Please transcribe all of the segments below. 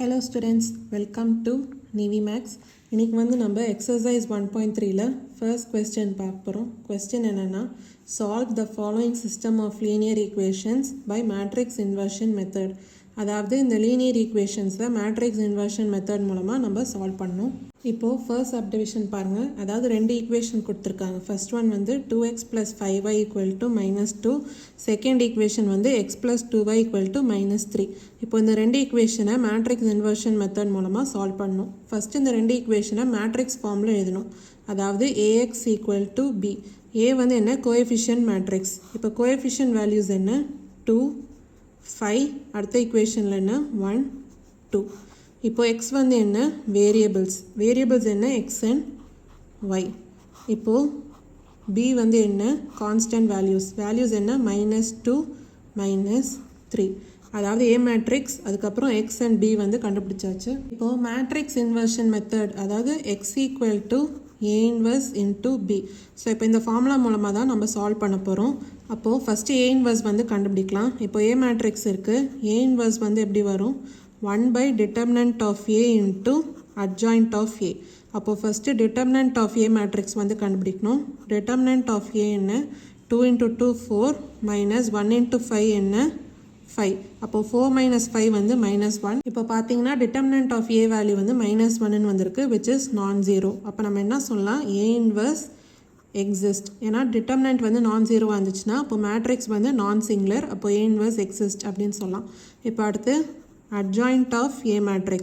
Hello students, welcome to Navy Max. இன்னைக்கு வந்து நம்ம exercise 1.3ல first question பார்க்க போறோம். question என்னன்னா solve the following system of linear equations by matrix inversion method. அதாவது இந்த linear equationsல matrix inversion method மூலமா நம்ம solve பண்ணோம். இப்போ first subdivision பாருங்க. அதாவது ரெண்டு equation கொடுத்திருக்காங்க. first one வந்து 2x plus 5y equal to minus 2. second equation வந்து x plus 2y equal to minus 3. இப்போ இந்த ரெண்டு equationஐ matrix inversion method மூலமா solve பண்ணோம். first இந்த ரெண்டு equationஐ matrix formல எழுதணும். அதாவது ax equal to b. a வந்து என்ன coefficient matrix. இப்போ coefficient values என்ன 2 5 அடுத்த equationல என்ன 1 2. இப்போ x வந்து என்ன variables என்ன x and y. இப்போ b வந்து என்ன constant values என்ன -2 -3. அதாவது a matrix அதுக்கப்புறம் x and b வந்து கண்டுபிடிச்சாச்சு. இப்போ matrix inversion method அதாவது x equal to a inverse into b. So இப்போ இந்த ஃபார்முலா மூலமாக தான் நம்ம சால்வ் பண்ண போகிறோம். அப்போது ஃபஸ்ட்டு a inverse வந்து கண்டுபிடிக்கலாம். இப்போ a matrix இருக்குது. a inverse வந்து எப்படி வரும் 1 by determinant of a into adjoint of a. அப்போது first determinant of a matrix வந்து கண்டுபிடிக்கணும். determinant of a என்ன 2 into 2 4 minus 1 into 5 என்ன 5. அப்போ 4 minus 5 வந்து -1. இப்போ பார்த்தீங்கன்னா determinant of a value வந்து -1 வந்திருக்கு which is non-zero. அப்போ நம்ம என்ன சொல்லலாம் a inverse exist. ஏன்னா determinant வந்து non-zero வந்துச்சுன்னா அப்போ matrix வந்து non-singular. அப்போ a inverse exist அப்படின்னு சொல்லலாம். இப்போ அடுத்து adjoint of a matrix.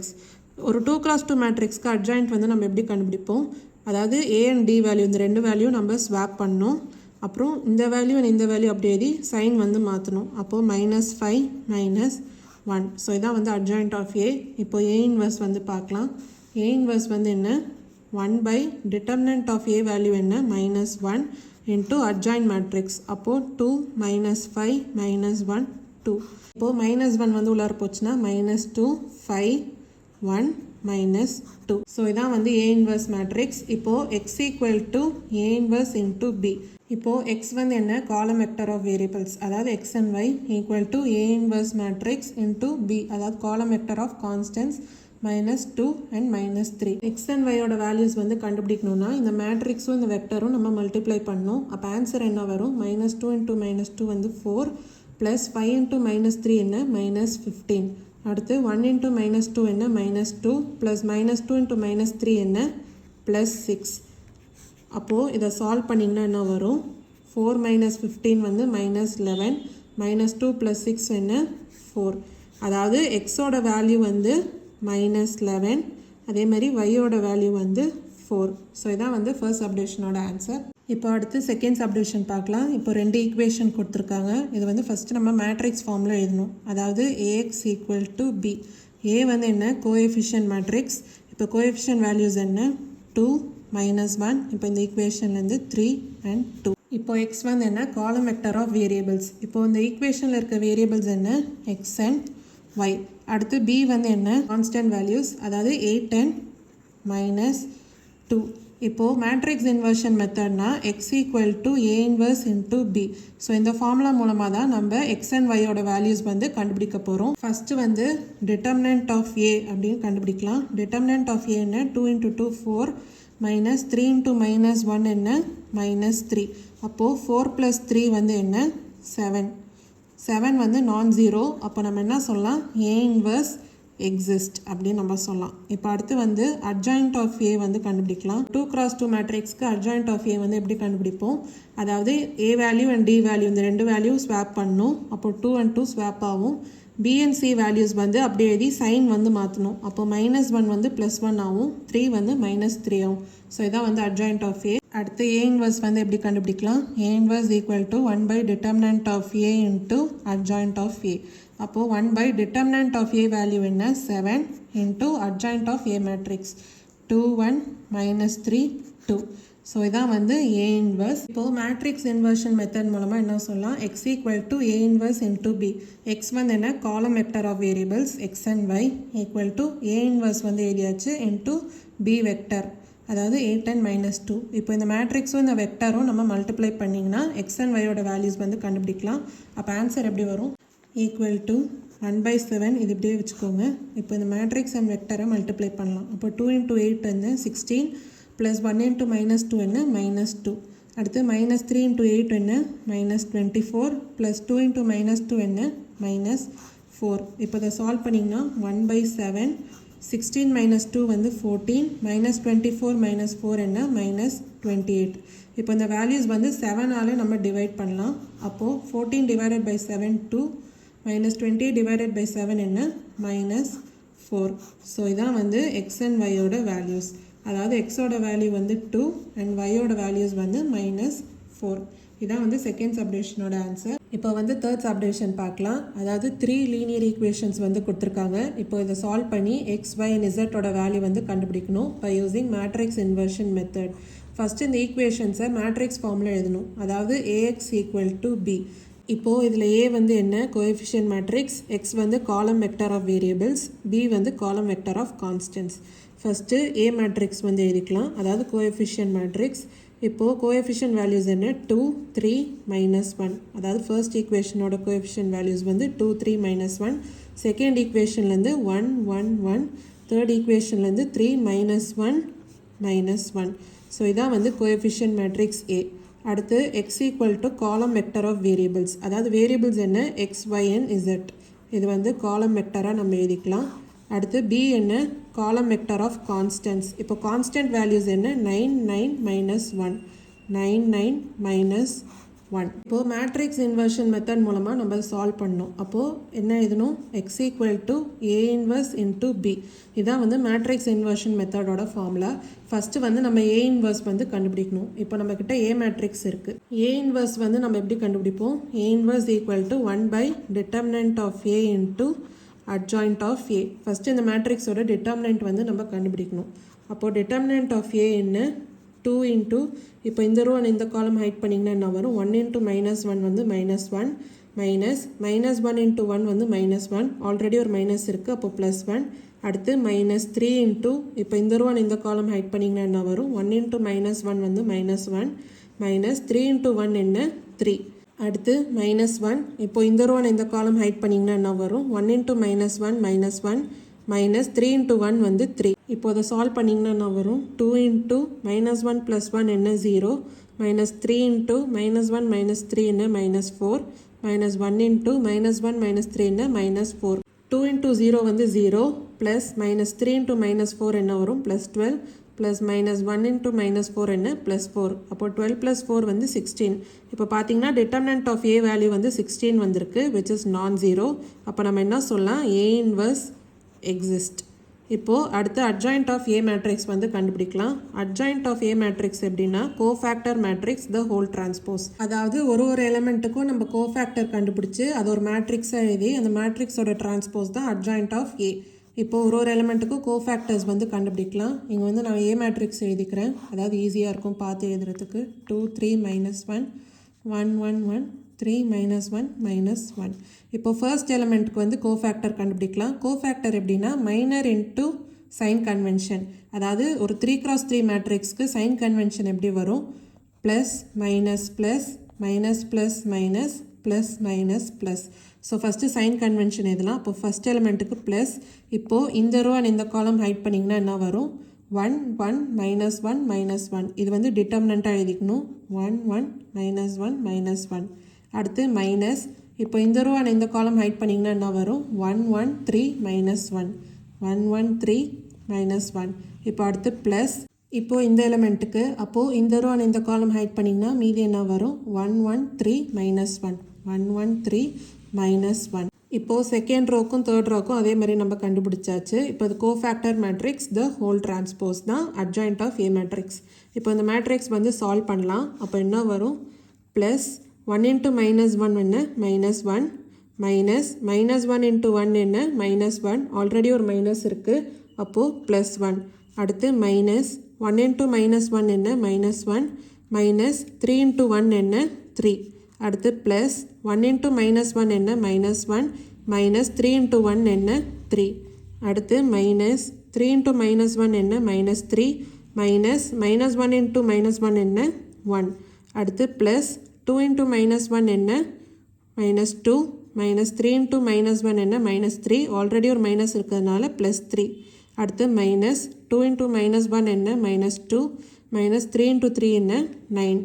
ஒரு 2x2 matrixக்கு adjoint வந்து நம்ம எப்படி கண்டுபிடிப்போம். அதாவது a and d வேல்யூ இந்த ரெண்டு வேல்யூ நம்ம swap பண்ணணும். அப்புறம் இந்த வேல்யூ இந்த வேல்யூ அப்படி எழுதி சைன் வந்து மாற்றணும். அப்போது -5 -1. ஸோ இதான் வந்து adjoint of a. இப்போ a inverse வந்து பார்க்கலாம். a inverse வந்து என்ன 1 by determinant of a value என்ன -1 into adjoint matrix. அப்போது 2 -5 -1 2. இப்போது -1 வந்து உள்ளார போச்சுன்னா -2 5 1 -2. ஸோ இதான் வந்து a inverse matrix. இப்போது x equal to a inverse into b. இப்போது x வந்து என்ன column vector of variables அதாவது x and y equal to a inverse matrix into b அதாவது column vector of constants -2 and -3. x and y ஓட values வந்து கண்டுபிடிக்கணும்னா இந்த மேட்ரிக்ஸும் இந்த வெக்டரும் நம்ம மல்டிப்ளை பண்ணணும். அப்போ ஆன்சர் என்ன வரும் -2 into -2 வந்து 4 + 5 into -3 என்ன -15. அடுத்து 1 into -2 என்ன -2 + -2 into -3 என்ன +6. அப்போது இதை சால்வ் பண்ணிங்கன்னா என்ன வரும் 4 - 15 வந்து -11 -2 + 6 என்ன 4. அதாவது எக்ஸோட வேல்யூ வந்து -11 அதே மாதிரி ஒய்யோட வேல்யூ வந்து 4. ஸோ இதான் வந்து ஃபர்ஸ்ட் சப்டிவிஷனோட ஆன்சர். இப்போ அடுத்து செகண்ட் சப்டிவிஷன் பார்க்கலாம். இப்போ ரெண்டு ஈக்குவேஷன் கொடுத்துருக்காங்க. இது வந்து ஃபஸ்ட்டு நம்ம மேட்ரிக்ஸ் ஃபார்மில் எழுதணும். அதாவது ax equal to b. a வந்து என்ன கோஎஃபிஷியன்ட் மேட்ரிக்ஸ். இப்போ கோஎஃபிஷியன்ட் வேல்யூஸ் என்ன 2 -1. இப்போ இந்த ஈக்குவேஷன்லேருந்து 3 and 2. இப்போ x வந்து என்ன காலம் வெக்டர் ஆஃப் வேரியபிள்ஸ். இப்போ இந்த ஈக்குவேஷனில் இருக்க வேரியபிள்ஸ் என்ன x and y. அடுத்து b வந்து என்ன கான்ஸ்டன்ட் வேல்யூஸ் அதாவது 8 and -2. இப்போது மேட்ரிக்ஸ் இன்வர்ஷன் மெத்தட்னா x equal to a inverse into b. So இந்த ஃபார்முலா மூலமாக தான் நம்ம x and y ஓட வேல்யூஸ் வந்து கண்டுபிடிக்க போகிறோம். ஃபஸ்ட்டு வந்து determinant of a அப்படின்னு கண்டுபிடிக்கலாம். determinant of a என்ன 2 into 2 4 -3 into -1 என்ன -3. அப்போது 4 + 3 வந்து என்ன 7 வந்து non-zero. அப்போ நம்ம என்ன சொல்லலாம் a inverse exist அப்படின்னு நம்ம சொல்லலாம். இப்போ அடுத்து வந்து adjoint of a வந்து கண்டுபிடிக்கலாம். 2x2 மேட்ரிக்ஸ்க்கு adjoint of a வந்து எப்படி கண்டுபிடிப்போம். அதாவது a value and d value இந்த ரெண்டு வேல்யூ ஸ்வாப் பண்ணணும். அப்போ 2 and 2 ஸ்வாப் ஆகும். b and c வேல்யூஸ் வந்து அப்படியே எழுதி சைன் வந்து மாற்றணும். அப்போ -1 வந்து +1 ஆகும் 3 வந்து -3 ஆகும். ஸோ இதான் வந்து adjoint of a. அடுத்து a inverse வந்து எப்படி கண்டுபிடிக்கலாம். a inverse equal to 1 by determinant of a into adjoint of a. அப்போது 1 by determinant of a value என்ன 7 into adjoint of a matrix 2 1 -3 2. So இதான் வந்து a inverse. இப்போது மேட்ரிக்ஸ் இன்வர்ஷன் மெத்தட் மூலமாக என்ன சொல்லலாம் x equal to a inverse into b. x வந்து என்ன column vector of variables x and y equal to a inverse வந்து எழுதியாச்சு into b வெக்டர் அதாவது 8 and -2. இப்போ இந்த மேட்ரிக்ஸும் இந்த வெக்டரும் நம்ம மல்டிப்ளை பண்ணிங்கன்னா x and y ஓட வேல்யூஸ் வந்து கண்டுபிடிக்கலாம். அப்போ ஆன்சர் எப்படி வரும் ஈக்குவல் டு 1/7 இது இப்படியே வச்சுக்கோங்க. இப்போ இந்த மேட்ரிக்ஸ் அண்ட் வெக்டரை மல்டிப்ளை பண்ணலாம். அப்போ 2 × 8 என்ன 16 ப்ளஸ் 1 × -2 என்ன -2. அடுத்து -3 × 8 என்ன -24 ப்ளஸ் 2 × -2 என்ன -4. இப்போ இதை சால்வ் பண்ணிங்கன்னா 1/7 16 - 2 வந்து 14 -24 - 4 என்ன -28. இப்போ இந்த வேல்யூஸ் வந்து 7ஆல் நம்ம டிவைட் பண்ணலாம். அப்போது 14 divided by 7 2 -20 divided by 7 என்ன -4. ஸோ இதான் வந்து எக்ஸ் அண்ட் ஒய்யோட வேல்யூஸ். அதாவது எக்ஸோட வேல்யூ வந்து 2 அண்ட் ஒய்யோட வேல்யூஸ் வந்து -4. இதான் வந்து செகண்ட் சப்டிவிஷனோட ஆன்சர். இப்போ வந்து தேர்ட் சப்டிவிஷன் பார்க்கலாம். அதாவது 3 லீனியர் ஈக்குவேஷன்ஸ் வந்து கொடுத்துருக்காங்க. இப்போ இதை சால்வ் பண்ணி எக்ஸ் ஒய் அண்ட் இசட்டோட வேல்யூ வந்து கண்டுபிடிக்கணும் by using matrix inversion method. First இந்த ஈக்குவேஷன்ஸை மேட்ரிக்ஸ் ஃபார்மில் எழுதணும். அதாவது ஏஎக்ஸ் ஈக்குவல் டு பி. இப்போது இதில் ஏ வந்து என்ன கோஎஃபிஷியன்ட் மேட்ரிக்ஸ், எக்ஸ் வந்து column vector of variables, b வந்து column vector of constants. First A matrix வந்து எழுதிக்கலாம். அதாவது கோஎஃபிஷியன்ட் மேட்ரிக்ஸ். இப்போது கோஎஃபிஷியன்ட் வேல்யூஸ் என்ன 2 3 -1. அதாவது ஃபர்ஸ்ட் ஈக்குவேஷனோட கோஎஃபிஷியன்ட் வேல்யூஸ் வந்து 2 3 -1. செகண்ட் ஈக்குவேஷன்லேருந்து 1 1 1. தேர்ட் ஈக்குவேஷன்லேருந்து 3 -1 -1. ஸோ இதான் வந்து கோஎஃபிஷியன்ட் மேட்ரிக்ஸ் ஏ. அடுத்து எக்ஸ் ஈக்குவல் டு காலம் வெக்டர் ஆஃப் வேரியபிள்ஸ். அதாவது வேரியபிள்ஸ் என்ன எக்ஸ் ஒய் அண்ட் இசட். இது வந்து காலம் வெக்டராக நம்ம எழுதிக்கலாம். அடுத்து பி என்ன காலம் வெக்டர் ஆஃப் கான்ஸ்டன்ட்ஸ். இப்போ கான்ஸ்டன்ட் வேல்யூஸ் என்ன 9 9 -1 9 9 -1. இப்போது மேட்ரிக்ஸ் இன்வர்ஷன் மெத்தட் மூலமாக நம்ம சால்வ் பண்ணோம். அப்போது என்ன எழுதணும் x equal to A inverse into b. இதான் வந்து மேட்ரிக்ஸ் இன்வர்ஷன் மெத்தடோட ஃபார்முலா. ஃபஸ்ட்டு வந்து நம்ம ஏ இன்வர்ஸ் வந்து கண்டுபிடிக்கணும். இப்போ நம்மக்கிட்ட ஏ மேட்ரிக்ஸ் இருக்குது. ஏ இன்வர்ஸ் வந்து நம்ம எப்படி கண்டுபிடிப்போம் A inverse equal to 1/determinant of A into adjoint of A. First இந்த மேட்ரிக்ஸோட டிட்டர்மினன்ட் வந்து நம்ம கண்டுபிடிக்கணும். அப்போது டிட்டர்மினன்ட் ஆஃப் ஏ என்ன 2 இன்ட்டு இப்போ இந்த ரோ இந்த காலம் ஹைட் பண்ணிங்கன்னா என்ன வரும் 1 × -1 வந்து -1 -1 × 1 வந்து -1. ஆல்ரெடி ஒரு மைனஸ் இருக்குது. அப்போ +1. அடுத்து -3 இன்ட்டு இப்போ இந்த ரோ இந்த காலம் ஹைட் பண்ணிங்கன்னா என்ன வரும் 1 × -1 வந்து -1 -3 × 1 என்ன 3. அடுத்து -1 இப்போ இந்த ரோ இந்த காலம் ஹைட் பண்ணிங்கன்னா என்ன வரும் 1 × -1 -1 -3 × 1 வந்து 3. இப்போ அதை சால்வ் பண்ணிங்கன்னா என்ன வரும் 2 × -1 + 1 என்ன 0 -3 × -1 -3 என்ன -4 -1 × -1 -3 என்ன -4. 2 × 0 வந்து 0 ப்ளஸ் -3 × -4 என்ன வரும் +12 ப்ளஸ் -1 × -4 என்ன +4. அப்போ 12 + 4 வந்து 16. இப்போ பார்த்தீங்கன்னா டிட்டர்மினன்ட் ஆஃப் ஏ வேல்யூ வந்து 16 வந்திருக்கு விச் இஸ் நான்-0. அப்போ நம்ம என்ன சொல்லலாம் ஏ இன்வர்ஸ் எக்ஸிஸ்ட். இப்போது அடுத்து அட்ஜாயிண்ட் ஆஃப் ஏ மேட்ரிக்ஸ் வந்து கண்டுபிடிக்கலாம். அட்ஜாயிண்ட் ஆஃப் ஏ மேட்ரிக்ஸ் எப்படின்னா cofactor matrix the whole transpose. அதாவது ஒரு எலமெண்ட்டுக்கும் நம்ம கோஃபேக்டர் கண்டுபிடிச்சி அது ஒரு மேட்ரிக்ஸாக எழுதி அந்த மேட்ரிக்ஸோட டிரான்ஸ்போஸ் தான் அட்ஜாயிண்ட் ஆஃப் ஏ. இப்போது ஒரு எலமெண்ட்டுக்கும் கோஃபேக்டர்ஸ் வந்து கண்டுபிடிக்கலாம். இங்கே வந்து நான் ஏ மேட்ரிக்ஸ் எழுதிக்கிறேன். அதாவது ஈஸியாக இருக்கும் பார்த்து எழுதுறதுக்கு. 2 3 -1 1 1 1 3 -1 -1. இப்போ ஃபர்ஸ்ட் எலமெண்ட்டுக்கு வந்து கோஃபேக்டர் கண்டுபிடிக்கலாம். கோஃபேக்டர் எப்படின்னா மைனர் இன்ட்டு சைன் கன்வென்ஷன். அதாவது ஒரு 3x3 மேட்ரிக்ஸ்க்கு சைன் கன்வென்ஷன் எப்படி வரும் plus minus plus minus plus minus plus minus plus. So first sign convention எதுலாம். அப்போ ஃபஸ்ட் எலமெண்ட்டுக்கு ப்ளஸ். இப்போது இந்த ரோ அண்ட் இந்த காலம் ஹைட் பண்ணிங்கன்னா என்ன வரும் 1 1 -1 -1. இது வந்து டிட்டர்மினண்ட்டாக எழுதிக்கணும் 1 1 -1 -1. அடுத்து மைனஸ். இப்போ இந்த ரோ அண்ட் இந்த காலம் ஹைட் பண்ணிங்கன்னா என்ன வரும் 1 1 3 -1 1 1 3 -1. இப்போ அடுத்து ப்ளஸ். இப்போது இந்த எலமெண்ட்டுக்கு அப்போது இந்த ரோ அண்ட் இந்த காலம் ஹைட் பண்ணிங்கன்னா மீதி என்ன வரும் 1 1 3 -1 1 1 3 -1. இப்போது செகண்ட் ரோக்கும் தேர்ட் ரோக்கும் அதே மாதிரி நம்ம கண்டுபிடிச்சாச்சு. இப்போ இது cofactor matrix the whole transpose தான் அட்ஜாயிண்ட் ஆஃப் ஏ மேட்ரிக்ஸ். இப்போ இந்த மேட்ரிக்ஸ் வந்து சால்வ் பண்ணலாம். அப்போ என்ன வரும் ப்ளஸ் 1 × -1 என்ன -1 மைனஸ் -1 × 1 என்ன -1. ஆல்ரெடி ஒரு மைனஸ் இருக்குது. அப்போது +1. அடுத்து மைனஸ் 1 × -1 என்ன -1 மைனஸ் 3 × 1 என்ன 3. அடுத்து ப்ளஸ் 1 × -1 என்ன -1 மைனஸ் 3 × 1 என்ன 3. அடுத்து மைனஸ் 3 × -1 என்ன -3 மைனஸ் -1 × -1 என்ன 1. அடுத்து ப்ளஸ் 2 × -1 என்ன -2 minus 3 into minus 1 என்ன minus 3 ஆல்ரெடி ஒரு மைனஸ் இருக்கிறதுனால plus 3 அடுத்து minus 2 into minus 1 என்ன minus 2 minus 3 into 3 என்ன 9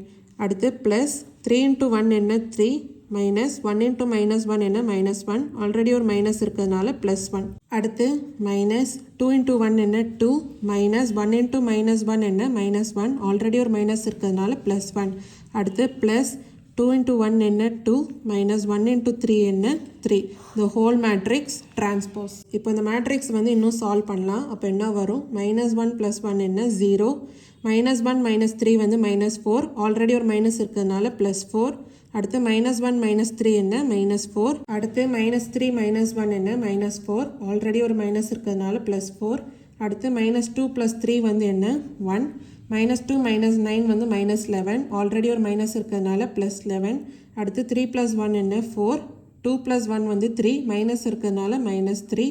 அடுத்து plus 3 into 1 என்ன 3 minus 1 into minus 1 என்ன minus 1 ஆல்ரெடி ஒரு மைனஸ் இருக்கிறதுனால plus 1 அடுத்து minus 2 into 1 என்ன 2 minus 1 into minus 1 என்ன minus 1 ஆல்ரெடி ஒரு மைனஸ் இருக்கிறதுனால plus 1 அடுத்து plus 2 into 1 என்ன 2 minus 1 into 3 என்ன 3 the whole matrix transpose இப்போ இந்த matrix வந்து இன்னும் சால்வ் பண்ணலாம் அப்போ என்ன வரும் minus 1 plus 1 என்ன 0 minus 1 minus 3 வந்து minus 4 ஆல்ரெடி ஒரு மைனஸ் இருக்கிறதுனால plus 4 அடுத்து minus 1 minus 3 என்ன minus 4 அடுத்து minus 3 minus 1 என்ன minus 4 ஆல்ரெடி ஒரு மைனஸ் இருக்கிறதுனால plus 4 அடுத்து minus 2 plus 3 வந்து என்ன 1 minus 2 minus 9 வந்து minus 11 ஆல்ரெடி ஒரு மைனஸ் இருக்கிறதுனால plus 11 அடுத்து 3 plus 1 என்ன 4 2 plus 1 வந்து 3 மைனஸ் இருக்கிறதுனால minus 3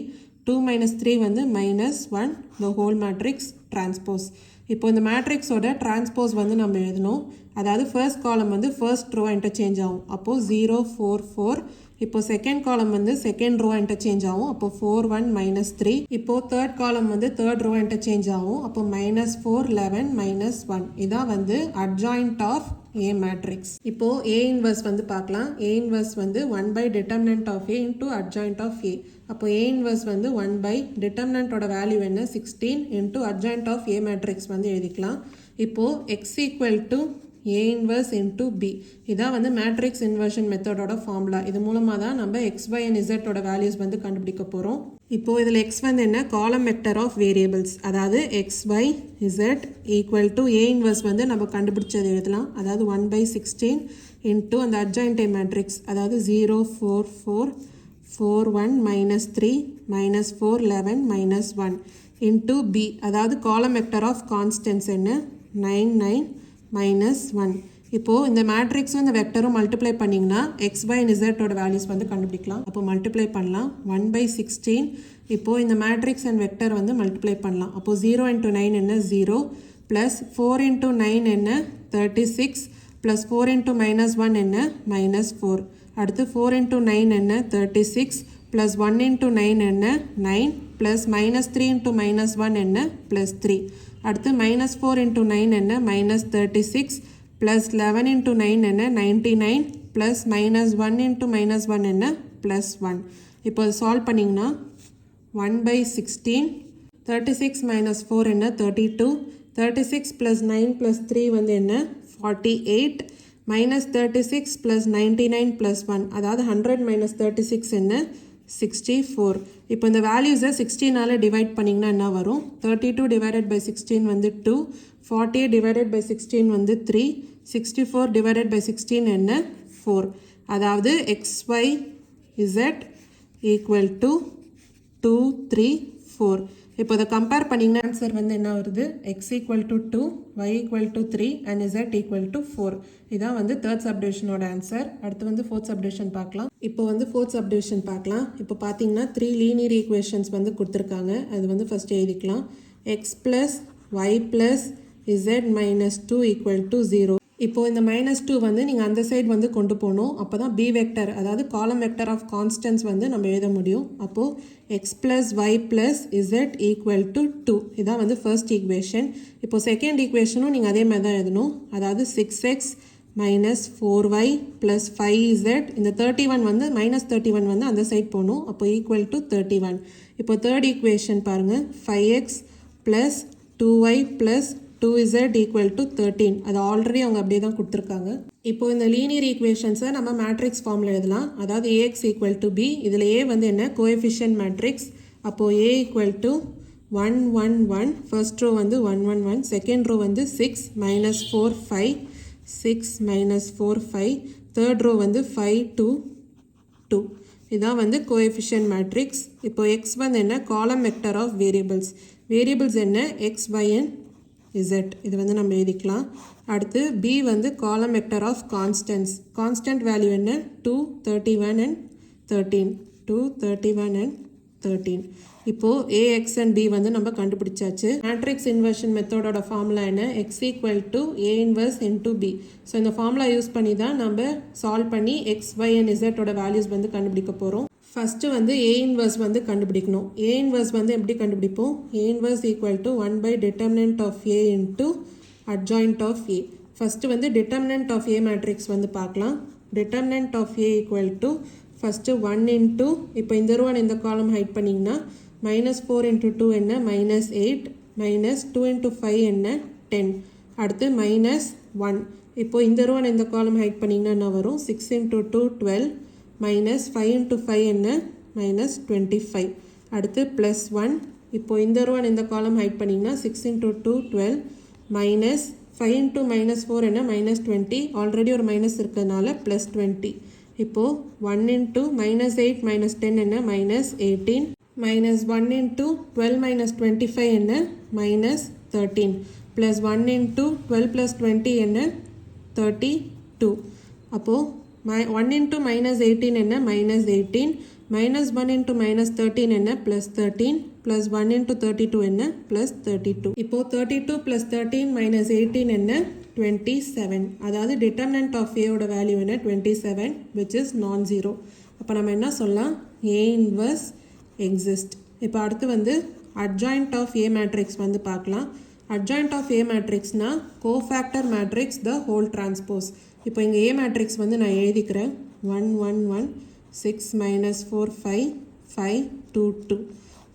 2 minus 3 வந்து minus 1 the whole matrix transpose இப்போ இந்த மேட்ரிக்ஸோட டிரான்ஸ்போஸ் வந்து நம்ம எழுதணும் அதாவது ஃபர்ஸ்ட் காலம் வந்து ஃபர்ஸ்ட் ரோ இன்டர்சேஞ்ச் ஆகும் அப்போது 0 4 4 இப்போ செகண்ட் காலம் வந்து செகண்ட் ரோ இன்டர்சேஞ்ச் ஆகும் அப்போ 4 1 minus 3 இப்போ தேர்ட் காலம் வந்து தேர்ட் ரோ இன்டர்சேஞ்ச் ஆகும் அப்போ minus 4 11 minus 1 இதான் வந்து அட்ஜாயிண்ட் ஆஃப் A மேட்ரிக்ஸ் இப்போ A இன்வர்ஸ் வந்து பார்க்கலாம் A இன்வர்ஸ் வந்து 1 by determinant of A into adjoint of A அப்போ A இன்வர்ஸ் வந்து 1 by determinantோட வேல்யூ என்ன 16 into adjoint of A matrix வந்து எழுதிக்கலாம் இப்போ x equal to A inverse into B இதான் வந்து மேட்ரிக்ஸ் இன்வர்ஷன் மெத்தடோட ஃபார்முலா இது மூலமாக தான் நம்ம x y and z ஓட வேல்யூஸ் வந்து கண்டுபிடிக்க போகிறோம் இப்போ இதில் x வந்து என்ன காலம் வெக்டர் ஆஃப் வேரியபிள்ஸ் அதாவது x y z equal to A inverse வந்து நம்ம கண்டுபிடிச்சது எழுதலாம் அதாவது 1 by 16 இன்ட்டு அந்த அட்ஜாயிண்ட் மேட்ரிக்ஸ் அதாவது 0 4 4 4 1 minus 3 minus 4 11 minus 1 into B அதாவது காலம் வெக்டர் ஆஃப் கான்ஸ்டன்ட்ஸ் என்ன 9 9 minus 1 இப்போது இந்த மேட்ரிக்ஸும் இந்த வெக்டரும் மல்டிப்ளை பண்ணிங்கன்னா எக்ஸ் பை இசட்டோட வேல்யூஸ் வந்து கண்டுபிடிக்கலாம் அப்போ மல்டிப்ளை பண்ணலாம் 1 by 16 இப்போது இந்த மேட்ரிக்ஸ் அண்ட் வெக்டர் வந்து மல்டிப்ளை பண்ணலாம் அப்போது 0 into 9 என்ன 0 ப்ளஸ் 4 into 9 என்ன 36 ப்ளஸ் 4 into minus 1 என்ன minus 4 அடுத்து 4 into 9 என்ன 36 ப்ளஸ் 1 into 9 என்ன 9 ப்ளஸ் minus 3 into minus 1 என்ன ப்ளஸ் 3 அடுத்து minus 4 into 9 என்ன minus 36 plus 11 into 9 என்ன 99 plus minus 1 into minus 1 என்ன plus 1 இப்போ சால்வ் பண்ணிங்கன்னா 1 by 16 36 minus 4 என்ன 32 36 plus 9 plus 3 வந்து என்ன 48 minus 36 plus 99 plus 1 அதாவது 100 minus 36 என்ன 64 இப்போ இந்த வேல்யூஸை 16ஆல் டிவைட் பண்ணிங்கன்னா என்ன வரும் 32 divided by 16 வந்து 2 48 divided by 16 வந்து 3 64 divided by 16 என்ன 4 அதாவது xy z equal to 2 3 4 இப்போ இதை கம்பேர் பண்ணிங்கன்னா ஆன்சர் வந்து என்ன வருது x equal to 2 y equal to 3 and z equal to 4 இதான் வந்து தேர்ட் சப்டிவிஷனோட ஆன்சர் அடுத்து வந்து ஃபோர்த் சப்டிவிஷன் பார்க்கலாம் இப்போ வந்து ஃபோர்த் சப்டிவிஷன் பார்க்கலாம் இப்போ பார்த்தீங்கன்னா 3 லீனியர் ஈக்குவேஷன்ஸ் வந்து கொடுத்துருக்காங்க அது வந்து ஃபஸ்ட் எழுதிக்கலாம் x plus y plus z minus 2 equal to 0 இப்போ இந்த -2 வந்து நீங்கள் அந்த சைடு வந்து கொண்டு போகணும் அப்போ தான் பி வெக்டர் அதாவது காலம் வெக்டர் ஆஃப் கான்ஸ்டன்ஸ் வந்து நம்ம எழுத முடியும் அப்போது x plus y plus z equal to 2 இதான் வந்து ஃபர்ஸ்ட் ஈக்குவேஷன் இப்போ செகண்ட் ஈக்குவேஷனும் நீங்கள் அதே மாதிரி தான் எழுதணும் அதாவது 6x minus 4y plus 5z இந்த 31 வந்து -31 வந்து அந்த சைடு போகணும் அப்போ ஈக்குவல் டு 31 இப்போ தேர்ட் ஈக்குவேஷன் பாருங்கள் 5x plus 2y plus 2z equal to 13 அது ஆல்ரெடி அவங்க அப்படியே தான் கொடுத்துருக்காங்க இப்போ இந்த லீனியர் ஈக்குவேஷன்ஸை நம்ம மேட்ரிக்ஸ் ஃபார்மில் எழுதலாம் அதாவது ax equal to b இதில் a வந்து என்ன கோஎஃபிஷியன்ட் மேட்ரிக்ஸ் அப்போது a equal to 1 1 1 first row வந்து 1 1 1 செகண்ட் ரோ வந்து 6 minus 4 5 6 minus 4 5 தேர்ட் ரோ வந்து 5 2 2 இதான் வந்து கோஎஃபிஷியன்ட் மேட்ரிக்ஸ் இப்போ x வந்து என்ன காலம் வெக்டர் ஆஃப் வேரியபிள்ஸ் என்ன x y and z இது வந்து நம்ம எழுதிக்கலாம் அடுத்து b வந்து column vector of constant value என்ன 2 31 and 13 2 31 and 13 இப்போது ஏஎக்ஸ் அண்ட் பி வந்து நம்ம கண்டுபிடிச்சாச்சு. மேட்ரிக்ஸ் இன்வர்ஷன் மெத்தடோட ஃபார்முலா என்ன? X equal to A inverse into b. So இந்த ஃபார்முலா யூஸ் பண்ணி தான் நம்ம சால்வ் பண்ணி எக்ஸ் ஒய் அண்ட் இசட்டோட வேல்யூஸ் வந்து கண்டுபிடிக்க போகிறோம். ஃபஸ்ட்டு வந்து ஏ இன்வர்ஸ் வந்து கண்டுபிடிக்கணும். ஏ இன்வர்ஸ் வந்து எப்படி கண்டுபிடிப்போம்? A inverse equal to 1 by determinant of A into adjoint of A. First வந்து டிட்டர்மினன்ட் ஆஃப் ஏ மேட்ரிக்ஸ் வந்து பார்க்கலாம். Determinant of A equal to first 1 into, இப்போ இந்த ரூவான் இந்த காலம் ஹைட் பண்ணிங்கன்னா -4 இன்ட்டு 2 என்ன? -8. -2 இன்ட்டு 5 என்ன? 10. அடுத்து -1. இப்போது இந்த ரூவான் இந்த காலம் ஹைட் பண்ணிங்கன்னா என்ன வரும்? 6 இன்ட்டு 2 12. -5 இன்ட்டு 5 என்ன? -25. அடுத்து +1. இப்போது இந்த ரூவான் இந்த காலம் ஹைட் பண்ணிங்கன்னா 6 இன்ட்டு 2 12. -5 இன்ட்டு -4 என்ன? -20. ஆல்ரெடி ஒரு மைனஸ் இருக்கிறதுனால +20. இப்போது 1 இன்ட்டு -8 -10 என்ன? -18. -1 இன்ட்டு 12 -25 என்ன? -13. +1 இன்ட்டு 12 + 20 என்ன? 32. அப்போது 1 இன்ட்டு -18 என்ன? -18. -1 இன்ட்டு -13 என்ன? +13. +1 இன்ட்டு 32 என்ன? +32. இப்போது 32 + 13 -18 என்ன? 27. அதாவது டிட்டர்மினன்ட் ஆஃப் ஏவோட வேல்யூ என்ன? 27, which is non-zero. அப்போ நம்ம என்ன சொல்லலாம்? A inverse exist. இப்போ அடுத்து வந்து அட்ஜாயிண்ட் ஆஃப் ஏ மேட்ரிக்ஸ் வந்து பார்க்கலாம். அட்ஜாயிண்ட் ஆஃப் ஏ மேட்ரிக்ஸ்னால் cofactor matrix the whole transpose. இப்போ இங்கே ஏ மேட்ரிக்ஸ் வந்து நான் எழுதிக்கிறேன். 1 1 1 6 -4 5 5 2 2.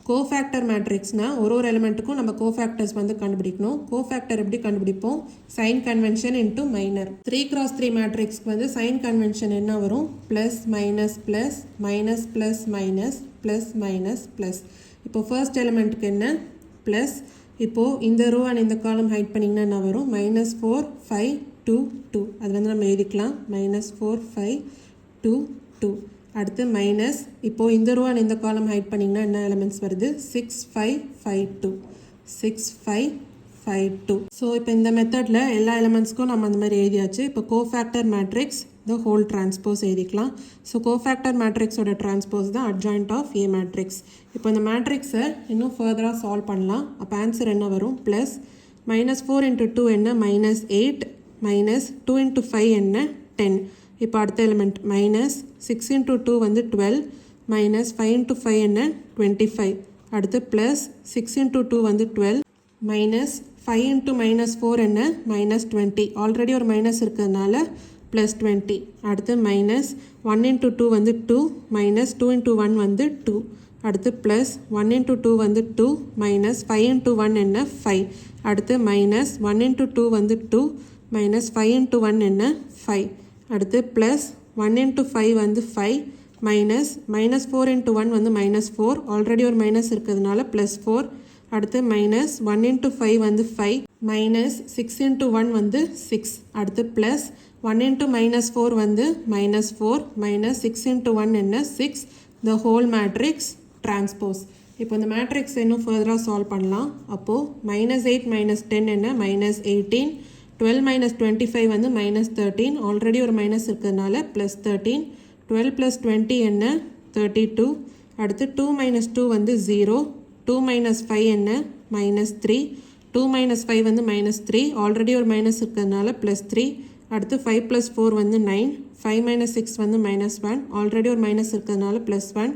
கோஃபேக்டர் மேட்ரிக்ஸ்னால் ஒரு எலிமெண்ட்டுக்கும் நம்ம கோஃபேக்டர்ஸ் வந்து கண்டுபிடிக்கணும். கோஃபேக்டர் எப்படி கண்டுபிடிப்போம்? Sign convention into minor. 3x3 மேட்ரிக்ஸ்க்கு வந்து சைன் கன்வென்ஷன் என்ன வரும்? Plus minus plus minus plus minus plus minus plus. இப்போது ஃபர்ஸ்ட் எலிமெண்ட்டுக்கு என்ன? ப்ளஸ். இப்போது இந்த ரோ அண்ட் இந்த காலம் ஹைட் பண்ணிங்கன்னா என்ன வரும்? -4 5 2 2. அது வந்து நம்ம எழுதிக்கலாம். -4 5 2 2. அடுத்து மைனஸ். இப்போது இந்த ரோ அண்ட் இந்த காலம் ஹைட் பண்ணிங்கன்னா என்ன எலிமெண்ட்ஸ் வருது? 6 5 5 2. 6 5 5 2. ஸோ இப்போ இந்த மெத்தடில் எல்லா எலிமெண்ட்ஸ்க்கும் நம்ம அந்த மாதிரி எழுதியாச்சு. இப்போ cofactor matrix the whole transpose எழுதிக்கலாம். ஸோ கோஃபேக்டர் மேட்ரிக்ஸோட டிரான்ஸ்போஸ் தான் அட்ஜாயிண்ட் ஆஃப் ஏ மேட்ரிக்ஸ். இப்போ இந்த மேட்ரிக்ஸை இன்னும் ஃபர்தராக சால்வ் பண்ணலாம். அப்போ ஆன்சர் என்ன வரும்? ப்ளஸ் -4 இன்ட்டு 2 என்ன? -8. -2 இன்ட்டு 5 என்ன? 10. இப்போ அடுத்த எலிமெண்ட் -6 இன்ட்டு 2 வந்து 12. -5 இன்ட்டு 5 என்ன? 25. அடுத்து ப்ளஸ் 6 இன்ட்டு 2 வந்து 12. -5 இன்ட்டு -4 என்ன? -20. ஆல்ரெடி ஒரு மைனஸ் இருக்கிறதுனால +20. அடுத்து -1 இன்ட்டு 2 வந்து 2. -2 இன்ட்டு 1 வந்து 2. அடுத்து +1 இன்ட்டு 2 வந்து 2. -5 இன்ட்டு 1 என்ன? 5. அடுத்து -1 இன்ட்டு 2 வந்து 2. -5 இன்ட்டு 1 என்ன? 5. அடுத்து +1 இன்ட்டு 5 வந்து 5. -4 இன்ட்டு 1 வந்து -4. ஆல்ரெடி ஒரு மைனஸ் இருக்கிறதுனால +4. அடுத்து -1 இன்ட்டு 5 வந்து 5. -6 இன்ட்டு 1 வந்து 6. அடுத்து +1 இன்ட்டு -4 வந்து -4. -6 இன்ட்டு 1 என்ன? 6. The whole matrix transpose. இப்போ இந்த மேட்ரிக்ஸ் இன்னும் ஃபர்தராக சால்வ் பண்ணலாம். அப்போது -8 -10 என்ன? -18. 12 -25 வந்து -13. ஆல்ரெடி ஒரு மைனஸ் இருக்கிறதுனால +13. 12 + 20 என்ன? 32. அடுத்து 2 - 2 வந்து 0. 2 - 5 என்ன? -3. 2 - 5 வந்து -3. ஆல்ரெடி ஒரு மைனஸ் இருக்கிறதுனால +3. அடுத்து 5 + 4 வந்து 9. 5 - 6 வந்து -1. ஆல்ரெடி ஒரு மைனஸ் இருக்கிறதுனால +1.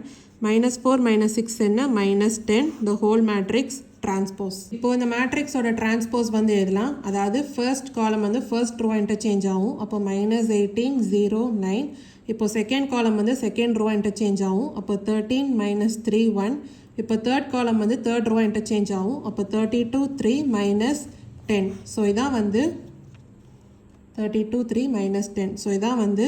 -4 - 6 என்ன? -10. The whole matrix transpose. இப்போ இந்த மேட்ரிக்ஸோட டிரான்ஸ்போஸ் வந்து எழுதலாம். அதாவது ஃபர்ஸ்ட் காலம் வந்து ஃபர்ஸ்ட் ரோ இன்டர்சேஞ்ச் ஆகும். அப்போ -18 0 9. இப்போ செகண்ட் காலம் வந்து செகண்ட் ரோ இன்டர்சேஞ்ச் ஆகும். அப்போ 13 -3 1. இப்போ தேர்ட் காலம் வந்து தேர்ட் ரோ இன்டர்சேஞ்ச் ஆகும். அப்போ 32 3 -10. ஸோ இதான் வந்து 32 3 -10. ஸோ இதான் வந்து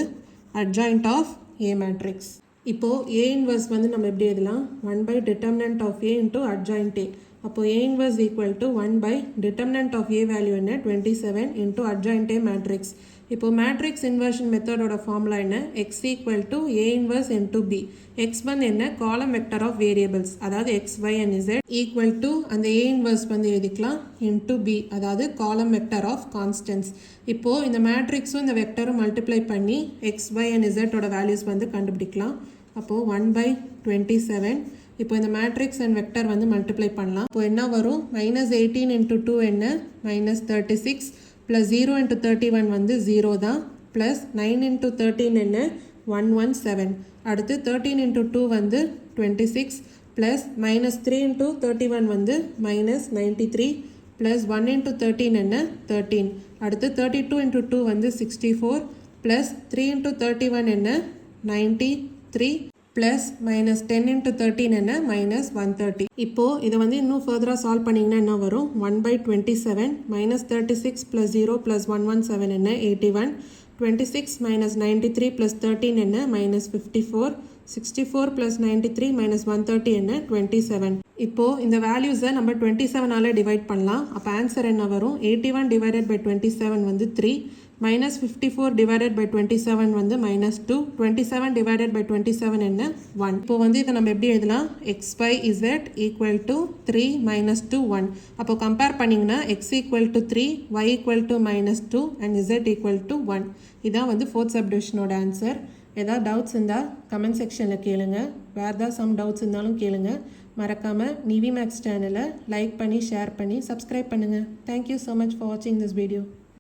அட்ஜாயிண்ட் ஆஃப் ஏ மேட்ரிக்ஸ். இப்போது ஏ இன்வர்ஸ் வந்து நம்ம எப்படி எழுதலாம்? 1 by determinant of A into adjoint A. அப்போது A inverse equal to 1 by determinant of A value என்ன? 27 இன்ட்டு அட்ஜாயிண்ட் ஏ மேட்ரிக்ஸ். இப்போது மேட்ரிக்ஸ் இன்வர்ஷன் மெத்தடோட ஃபார்முலா என்ன? X equal to A inverse into B. X வந்து என்ன? Column vector of variables, அதாவது x y and z equal to அந்த A inverse வந்து எழுதிக்கலாம் இன்ட்டு பி, அதாவது காலம் வெக்டர் ஆஃப் கான்ஸ்டன்ஸ். இப்போது இந்த மேட்ரிக்ஸும் இந்த வெக்டரும் மல்டிப்ளை பண்ணி எக்ஸ் ஒய் அண்ட் இசட்டோட வேல்யூஸ் வந்து கண்டுபிடிக்கலாம். அப்போது 1 பை 27 இப்போ இந்த மேட்ரிக்ஸ் அண்ட் வெக்டர் வந்து மல்டிப்ளை பண்ணலாம். இப்போ என்ன வரும், -18 × 2 என்ன, -36 + 0 × 31 வந்து 0 தான், ப்ளஸ் 9 × 13 என்ன, 117. அடுத்து 13 × 2 வந்து 26 ப்ளஸ் -3 × 31 வந்து -93 ப்ளஸ் 1 × 13 என்ன, 13. அடுத்து 32 × 2 வந்து 64 ப்ளஸ் 3 × 31 என்ன, 93 ப்ளஸ் -10 × 13 என்ன, -130. இப்போது இதை வந்து இன்னும் ஃபர்தராக சால்வ் பண்ணிங்கன்னா என்ன வரும், 1/27 -36 + 0 + 117 என்ன, 81. 26 - 93 + 13 என்ன, -54. 64 + 93 - 130 என்ன, 27. இப்போது இந்த வேல்யூஸை நம்ம 27ஆல் டிவைட் பண்ணலாம். அப்போ ஆன்சர் என்ன வரும், 81 / 27 வந்து 3, -54 / 27 வந்து -2, 27 / 27 என்ன, 1. இப்போ வந்து இதை நம்ம எப்படி எழுதலாம், x/z = 3 - 2 1. அப்போ கம்பேர் பண்ணிங்கன்னா x = 3, y = -2 and z = 1. இதான் வந்து ஃபோர்த் சப்டிவிஷனோட ஆன்சர். ஏதாவது டவுட்ஸ் இருந்தால் கமெண்ட் செக்ஷனில் கேளுங்க. வேறு ஏதாவது சம் டவுட்ஸ் இருந்தாலும் கேளுங்க. மறக்காமல் நிவி மேக்ஸ் சேனலை லைக் பண்ணி ஷேர் பண்ணி சப்ஸ்கிரைப் பண்ணுங்கள். தேங்க்யூ ஸோ மச் ஃபார் வாட்சிங் திஸ் வீடியோ.